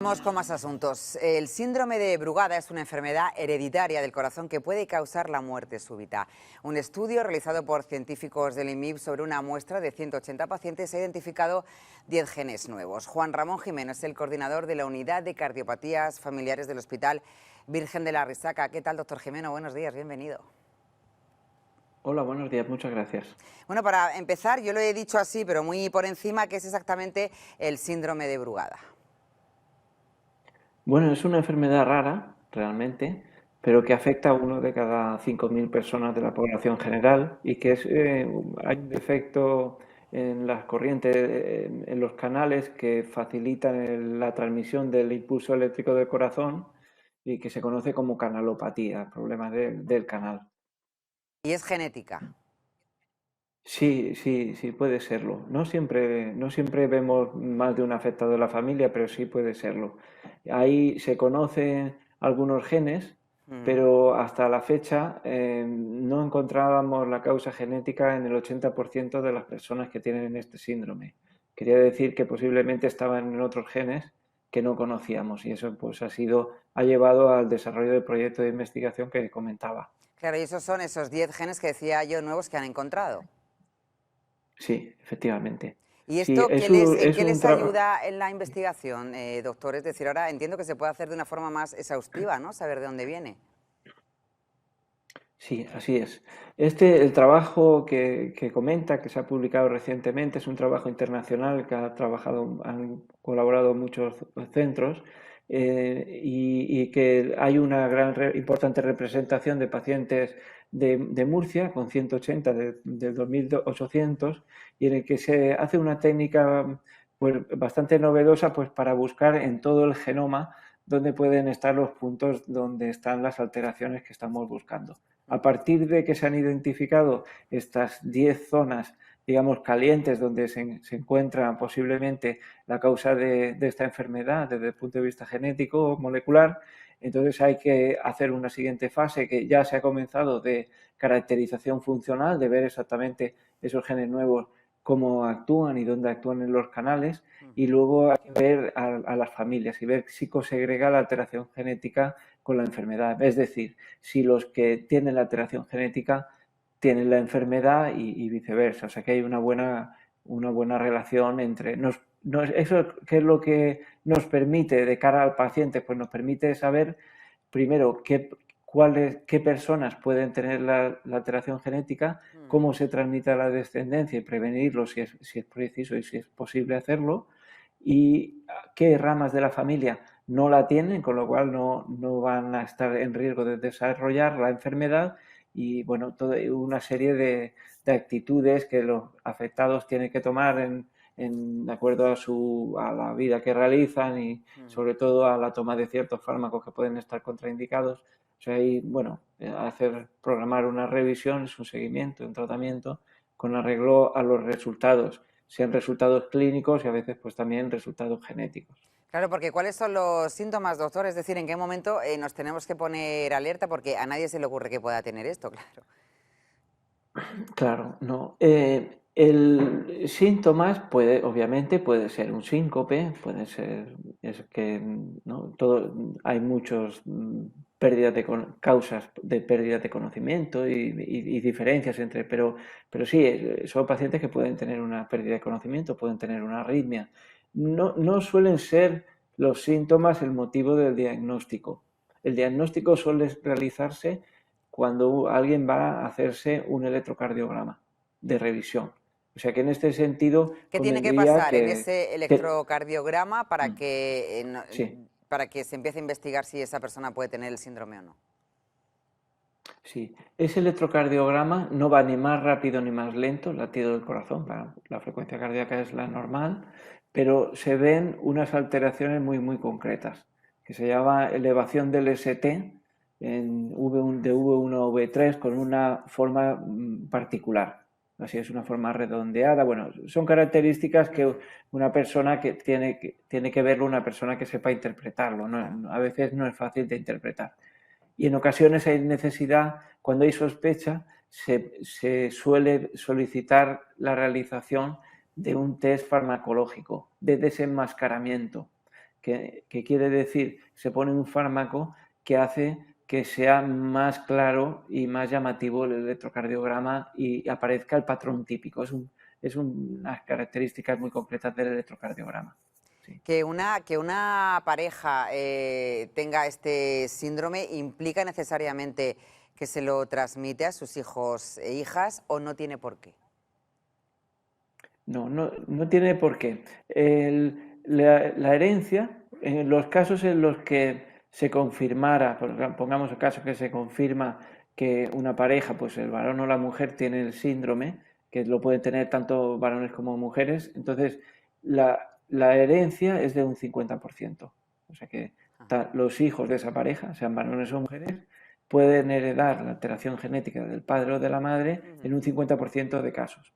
Vamos con más asuntos. El síndrome de Brugada es una enfermedad hereditaria del corazón que puede causar la muerte súbita. Un estudio realizado por científicos del IMIB sobre una muestra de 180 pacientes ha identificado 10 genes nuevos. Juan Ramón Jiménez es el coordinador de la Unidad de Cardiopatías Familiares del Hospital Virgen de la Risaca. ¿Qué tal, doctor Jimeno? Buenos días, bienvenido. Hola, buenos días, muchas gracias. Bueno, para empezar, yo lo he dicho así, pero muy por encima, ¿qué es exactamente el síndrome de Brugada? Bueno, es una enfermedad rara, realmente, pero que afecta a uno de cada 5.000 personas de la población general y que hay un defecto en las corrientes, en los canales que facilitan la transmisión del impulso eléctrico del corazón y que se conoce como canalopatía, problemas del canal. Y es genética. Sí, sí, sí puede serlo. No siempre vemos más de un afectado de la familia, pero sí puede serlo. Ahí se conocen algunos genes, pero hasta la fecha no encontrábamos la causa genética en el 80% de las personas que tienen este síndrome. Quería decir que posiblemente estaban en otros genes que no conocíamos y eso pues ha llevado al desarrollo del proyecto de investigación que comentaba. Claro, y esos son esos 10 genes que decía yo nuevos que han encontrado. Sí, efectivamente. ¿Y Sí, esto en es qué un les trabajo. ayuda en la investigación, doctor? Es decir, ahora entiendo que se puede hacer de una forma más exhaustiva, ¿no? Saber de dónde viene. Sí, así es. El trabajo que comenta, que se ha publicado recientemente, es un trabajo internacional que han colaborado muchos centros y que hay una importante representación de pacientes de Murcia, con 180 del 2.800, y en el que se hace una técnica pues, bastante novedosa pues, para buscar en todo el genoma dónde pueden estar los puntos donde están las alteraciones que estamos buscando. A partir de que se han identificado estas 10 zonas, digamos, calientes donde se encuentra posiblemente la causa de esta enfermedad desde el punto de vista genético o molecular, entonces hay que hacer una siguiente fase que ya se ha comenzado de caracterización funcional, de ver exactamente esos genes nuevos, cómo actúan y dónde actúan en los canales, y luego hay que ver a las familias y ver si cosegrega la alteración genética con la enfermedad. Es decir, si los que tienen la alteración genética tienen la enfermedad y viceversa. O sea que hay una buena relación entre... eso, ¿qué es lo que nos permite de cara al paciente? Pues nos permite saber primero qué personas pueden tener la alteración genética, cómo se transmite a la descendencia y prevenirlo si es preciso y si es posible hacerlo, y qué ramas de la familia no la tienen, con lo cual no van a estar en riesgo de desarrollar la enfermedad, y bueno, toda una serie de actitudes que los afectados tienen que tomar de acuerdo a la vida que realizan y sobre todo a la toma de ciertos fármacos que pueden estar contraindicados. O sea, y bueno, programar una revisión es un seguimiento, un tratamiento con arreglo a los resultados, sean resultados clínicos y a veces pues también resultados genéticos. Claro, porque ¿cuáles son los síntomas, doctor? Es decir, ¿en qué momento nos tenemos que poner alerta? Porque a nadie se le ocurre que pueda tener esto, claro. Claro, no. El síntomas obviamente puede ser un síncope, puede ser ¿no? Hay muchos causas de pérdida de conocimiento y diferencias pero sí, son pacientes que pueden tener una pérdida de conocimiento, pueden tener una arritmia. No suelen ser los síntomas el motivo del diagnóstico. El diagnóstico suele realizarse cuando alguien va a hacerse un electrocardiograma de revisión. O sea que en este sentido ¿Qué tiene que convendría pasar en que ese electrocardiograma sí, para que se empiece a investigar si esa persona puede tener el síndrome o no? sí. Ese electrocardiograma no va ni más rápido ni más lento, el latido del corazón, la frecuencia cardíaca es la normal, pero se ven unas alteraciones muy, muy concretas, que se llama elevación del ST de V1 a V3 con una forma particular. Así es, una forma redondeada. Bueno, son características que una persona tiene que verlo, una persona que sepa interpretarlo, ¿no? A veces no es fácil de interpretar. Y en ocasiones hay necesidad, cuando hay sospecha, se suele solicitar la realización de un test farmacológico de desenmascaramiento, que quiere decir, se pone un fármaco que hace que sea más claro y más llamativo el electrocardiograma y aparezca el patrón típico. Es unas características muy concretas del electrocardiograma. Sí. Que una pareja tenga este síndrome implica necesariamente que se lo transmite a sus hijos e hijas o no tiene por qué. No tiene por qué. La herencia, en los casos en los que se confirmara, pongamos el caso que se confirma que una pareja, pues el varón o la mujer tiene el síndrome, que lo pueden tener tanto varones como mujeres, entonces la herencia es de un 50%. O sea que los hijos de esa pareja, sean varones o mujeres, pueden heredar la alteración genética del padre o de la madre en un 50% de casos.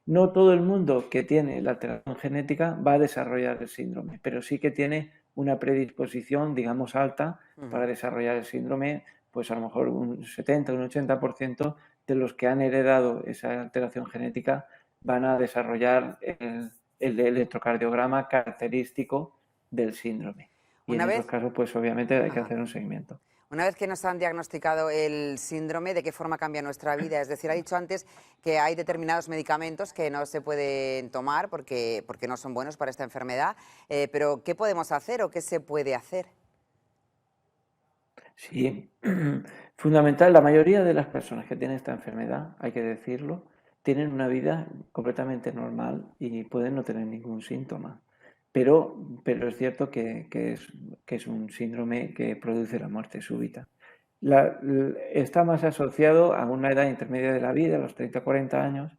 No todo el mundo que tiene la alteración genética va a desarrollar el síndrome, pero sí que tiene una predisposición, digamos, alta para desarrollar el síndrome, pues a lo mejor un 70, un 80% de los que han heredado esa alteración genética van a desarrollar el electrocardiograma característico del síndrome. Y Una en esos vez, casos, pues obviamente hay que ajá. hacer un seguimiento. Una vez que nos han diagnosticado el síndrome, ¿de qué forma cambia nuestra vida? Es decir, ha dicho antes que hay determinados medicamentos que no se pueden tomar porque no son buenos para esta enfermedad, pero ¿qué podemos hacer o qué se puede hacer? Sí, fundamental. La mayoría de las personas que tienen esta enfermedad, hay que decirlo, tienen una vida completamente normal y pueden no tener ningún síntoma. Pero es cierto que es un síndrome que produce la muerte súbita. Está más asociado a una edad intermedia de la vida, a los 30 40 años,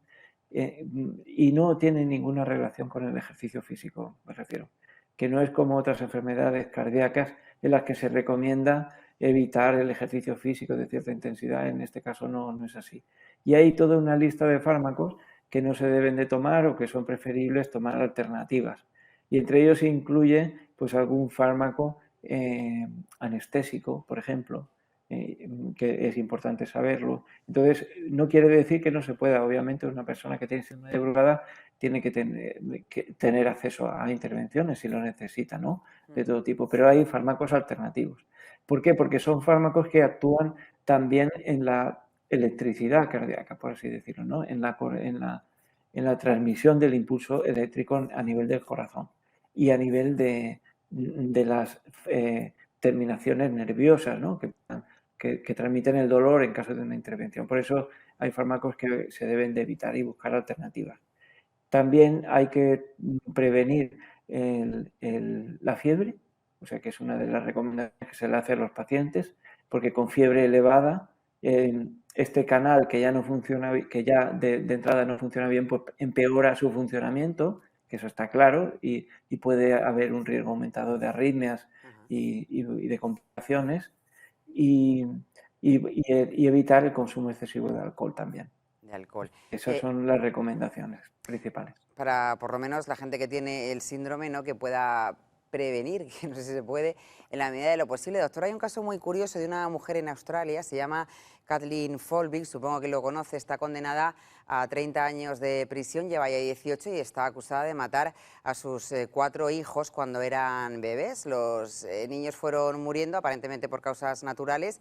y no tiene ninguna relación con el ejercicio físico, me refiero. Que no es como otras enfermedades cardíacas en las que se recomienda evitar el ejercicio físico de cierta intensidad, en este caso no es así. Y hay toda una lista de fármacos que no se deben de tomar o que son preferibles tomar alternativas. Y entre ellos se incluye pues algún fármaco anestésico, por ejemplo, que es importante saberlo. Entonces, no quiere decir que no se pueda. Obviamente, una persona que tiene síndrome de Brugada tiene que tener acceso a intervenciones si lo necesita, ¿no? De todo tipo. Pero hay fármacos alternativos. ¿Por qué? Porque son fármacos que actúan también en la electricidad cardíaca, por así decirlo, ¿no? En la transmisión del impulso eléctrico a nivel del corazón y a nivel de las terminaciones nerviosas, ¿no? Que transmiten el dolor en caso de una intervención. Por eso hay fármacos que se deben de evitar y buscar alternativas. También hay que prevenir la fiebre, o sea que es una de las recomendaciones que se le hace a los pacientes, porque con fiebre elevada, este canal que ya no funciona, que ya de entrada no funciona bien, pues empeora su funcionamiento, que eso está claro, y puede haber un riesgo aumentado de arritmias y de complicaciones, y, y evitar el consumo excesivo de alcohol también. De alcohol. Esas son las recomendaciones principales. Para por lo menos la gente que tiene el síndrome, ¿no? Que pueda prevenir, que no sé si se puede, en la medida de lo posible. Doctor, hay un caso muy curioso de una mujer en Australia, se llama Kathleen Folbig, supongo que lo conoce, está condenada a 30 años de prisión, lleva ya 18 y está acusada de matar a sus 4 hijos cuando eran bebés. Los niños fueron muriendo aparentemente por causas naturales.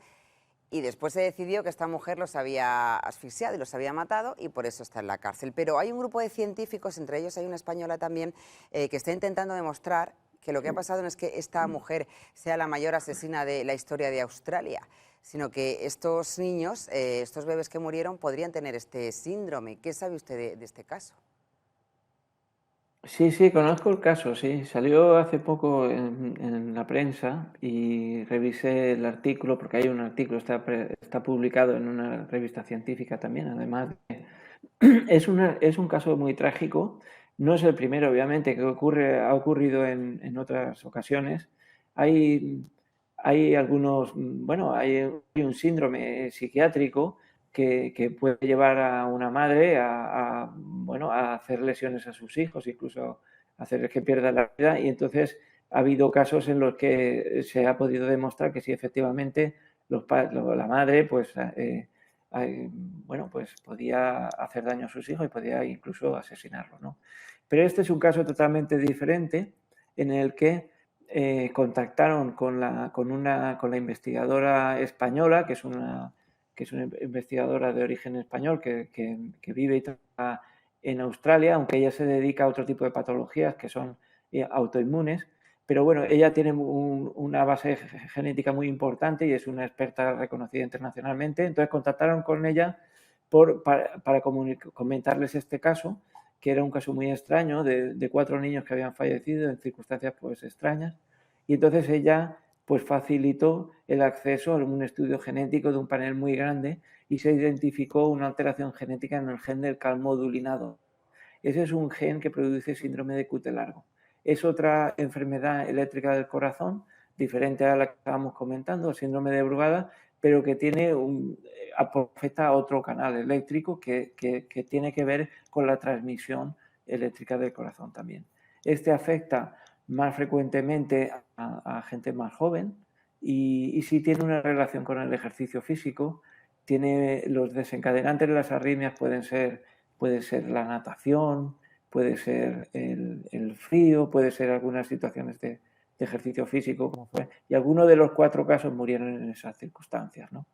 Y después se decidió que esta mujer los había asfixiado y los había matado y por eso está en la cárcel. Pero hay un grupo de científicos, entre ellos hay una española también, que está intentando demostrar que lo que ha pasado no es que esta mujer sea la mayor asesina de la historia de Australia, sino que estos niños, estos bebés que murieron, podrían tener este síndrome. ¿Qué sabe usted de este caso? Sí, conozco el caso, sí. Salió hace poco en la prensa y revisé el artículo, porque hay un artículo, está publicado en una revista científica también, además. Es un caso muy trágico. No es el primero, obviamente, que ha ocurrido en otras ocasiones. Hay, hay algunos, bueno, hay un síndrome psiquiátrico que puede llevar a una madre bueno, a hacer lesiones a sus hijos, incluso hacerles que pierdan la vida. Y entonces ha habido casos en los que se ha podido demostrar que sí, efectivamente, la madre, pues, bueno, pues podía hacer daño a sus hijos y podía incluso asesinarlos, ¿no? Pero este es un caso totalmente diferente en el que contactaron con la investigadora española, que es una investigadora de origen español que vive y trabaja en Australia, aunque ella se dedica a otro tipo de patologías que son autoinmunes. Pero bueno, ella tiene una base genética muy importante y es una experta reconocida internacionalmente. Entonces contactaron con ella para comentarles este caso, que era un caso muy extraño de 4 niños que habían fallecido en circunstancias pues extrañas. Y entonces ella pues facilitó el acceso a un estudio genético de un panel muy grande y se identificó una alteración genética en el gen del calmodulinado. Ese es un gen que produce síndrome de Cute largo. Es otra enfermedad eléctrica del corazón, diferente a la que estábamos comentando, el síndrome de Brugada, pero que afecta a otro canal eléctrico que tiene que ver con la transmisión eléctrica del corazón también. Este afecta más frecuentemente a gente más joven y sí tiene una relación con el ejercicio físico. Tiene los desencadenantes de las arritmias puede ser la natación, puede ser el frío, puede ser algunas situaciones de ejercicio físico, como fue. Y algunos de los 4 casos murieron en esas circunstancias, ¿no?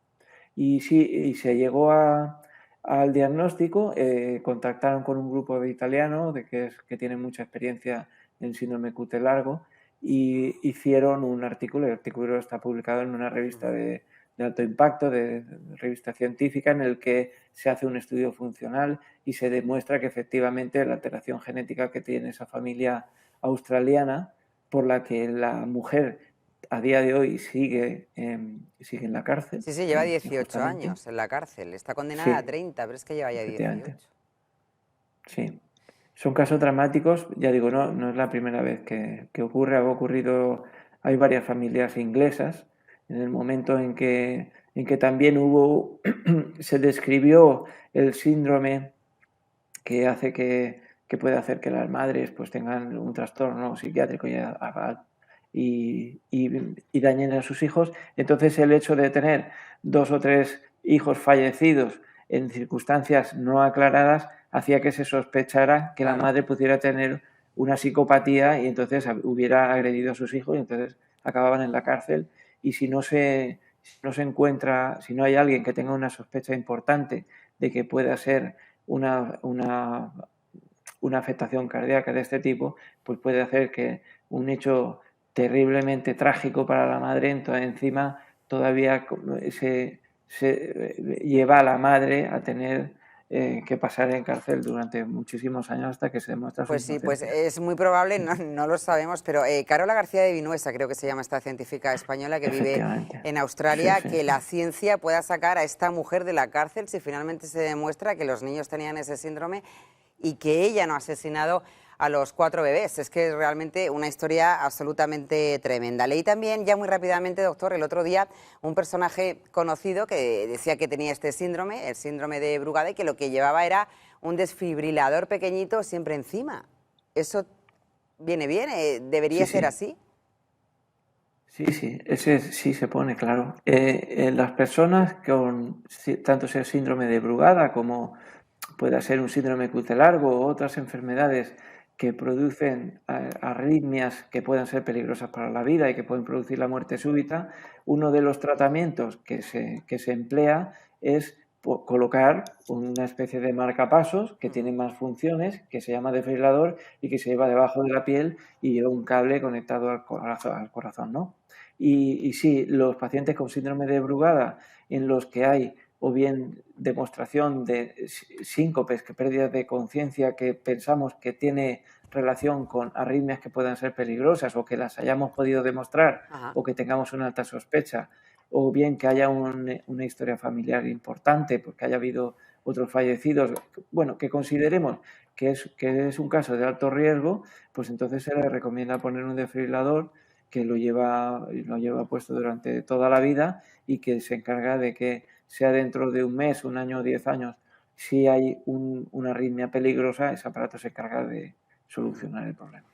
Y se llegó al diagnóstico, contactaron con un grupo de italianos que tienen mucha experiencia en síndrome Cute largo y hicieron un artículo. El artículo está publicado en una revista de alto impacto, de revista científica, en el que se hace un estudio funcional y se demuestra que efectivamente la alteración genética que tiene esa familia australiana, por la que la mujer a día de hoy sigue en la cárcel, Sí, lleva 18 injustamente. años en la cárcel. Está condenada a Sí, 30, pero es que lleva ya 18. efectivamente. Sí. Son casos dramáticos, ya digo, no es la primera vez que ocurre, ha ocurrido, hay varias familias inglesas, en el momento en que también se describió el síndrome que hace que puede hacer que las madres pues tengan un trastorno psiquiátrico y dañen a sus hijos. Entonces el hecho de tener 2 o 3 hijos fallecidos en circunstancias no aclaradas hacía que se sospechara que la madre pudiera tener una psicopatía y entonces hubiera agredido a sus hijos y entonces acababan en la cárcel. Y si no se encuentra, si no hay alguien que tenga una sospecha importante de que pueda ser una afectación cardíaca de este tipo, pues puede hacer que un hecho terriblemente trágico para la madre, entonces encima todavía se lleva a la madre a tener que pasar en cárcel durante muchísimos años hasta que se demuestra su Pues sí, pues inocencia. es muy probable, no lo sabemos, pero Carola García de Vinuesa, creo que se llama esta científica española que vive Efectivamente. en Sí, Australia, sí, que sí. la ciencia pueda sacar a esta mujer de la cárcel si finalmente se demuestra que los niños tenían ese síndrome y que ella no ha asesinado a los 4 bebés. Es que es realmente una historia absolutamente tremenda. Leí también, ya muy rápidamente, doctor, el otro día un personaje conocido que decía que tenía este síndrome, el síndrome de Brugada, y que lo que llevaba era un desfibrilador pequeñito siempre encima. ¿Eso viene bien? ¿Debería Sí, ser sí. así? Sí, sí, ese sí se pone, claro. En las personas con tanto sea síndrome de Brugada como pueda ser un síndrome Cute largo o otras enfermedades que producen arritmias que puedan ser peligrosas para la vida y que pueden producir la muerte súbita, uno de los tratamientos que se emplea es colocar una especie de marcapasos que tiene más funciones, que se llama desfibrilador y que se lleva debajo de la piel y lleva un cable conectado al corazón, ¿no? Y sí, los pacientes con síndrome de Brugada, en los que hay o bien demostración de síncopes, que pérdidas de conciencia que pensamos que tiene relación con arritmias que puedan ser peligrosas o que las hayamos podido demostrar Ajá. o que tengamos una alta sospecha, o bien que haya una historia familiar importante porque haya habido otros fallecidos, bueno, que consideremos que es un caso de alto riesgo, pues entonces se le recomienda poner un desfibrilador que lo lleva puesto durante toda la vida y que se encarga de que sea dentro de un mes, un año o 10 años, si hay una arritmia peligrosa, ese aparato se encarga de solucionar el problema.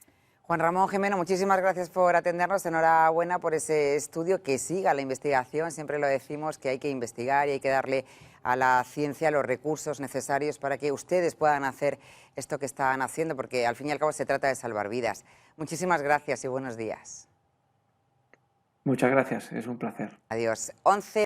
Juan Ramón Jimeno, muchísimas gracias por atendernos. Enhorabuena por ese estudio. Que siga la investigación. Siempre lo decimos que hay que investigar y hay que darle a la ciencia los recursos necesarios para que ustedes puedan hacer esto que están haciendo, porque al fin y al cabo se trata de salvar vidas. Muchísimas gracias y buenos días. Muchas gracias, es un placer. Adiós. 11.